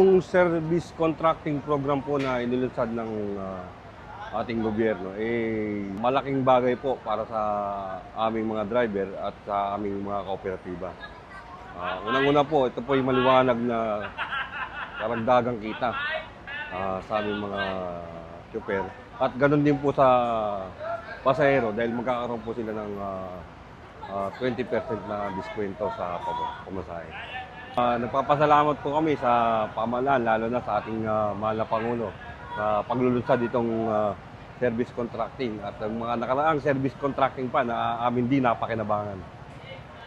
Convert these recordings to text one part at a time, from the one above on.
yung service contracting program po na inilunsad ng ating gobyerno, malaking bagay po para sa aming mga driver at sa aming mga kooperatiba. Unang-una po, ito po yung maliwanag na karagdagang kita sa aming mga chopper. At ganoon din po sa pasahero dahil magkakaroon po sila ng 20% na diskwento sa pamasahe. Nagpapasalamat po kami sa pamahalaan, lalo na sa ating mahal na Pangulo sa paglulunsad itong service contracting at ang mga nakaraang service contracting pa na amin din napakinabangan.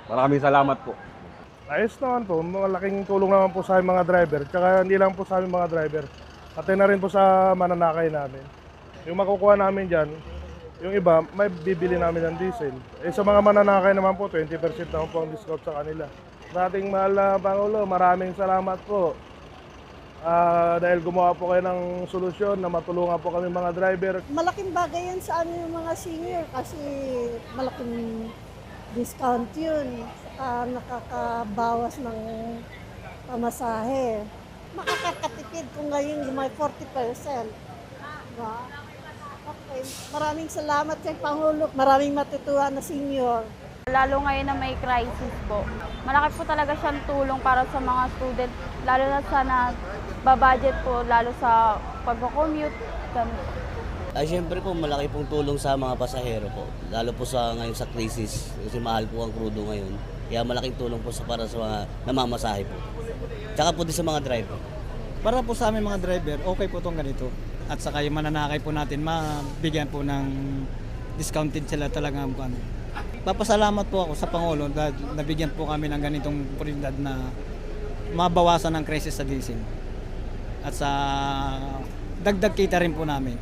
Maraming salamat po. Ayos naman po, malaking tulong naman po sa aming mga driver, tsaka hindi lang po sa aming mga driver, pati na rin po sa mananakay namin. Yung makukuha namin dyan, yung iba, may bibili namin ng diesel. Sa mga mananakay naman po, 20% naman po ang discount sa kanila. Sa ating mahal na Pangulo, maraming salamat po. Dahil gumawa po kayo ng solusyon na matulungan po kami mga driver. Malaking bagay yan sa amin yung mga senior kasi malaking discount yun. Nakakabawas ng pamasahe. Makakatipid kung ngayon may 40%. Diba? Okay. Maraming salamat kay Pangulo. Maraming matutuwa na senior. Lalo ngayon na may crisis po. Malaki po talaga siyang tulong para sa mga student, lalo na sa nagbabudget po, lalo sa pagko-commute. Siyempre po, malaki pong tulong sa mga pasahero po, lalo po sa ngayon sa crisis, kasi mahal po ang krudo ngayon. Kaya malaking tulong po para sa mga namamasahe po. Tsaka po din sa mga driver. Para po sa aming mga driver, okay po itong ganito. At saka yung mananakay po natin, mabigyan po ng discounted sila talaga. Papasalamat po ako sa Pangulo dahil nabigyan po kami ng ganitong oportunidad na mabawasan ang krisis sa diesel. At sa dagdag kita rin po namin.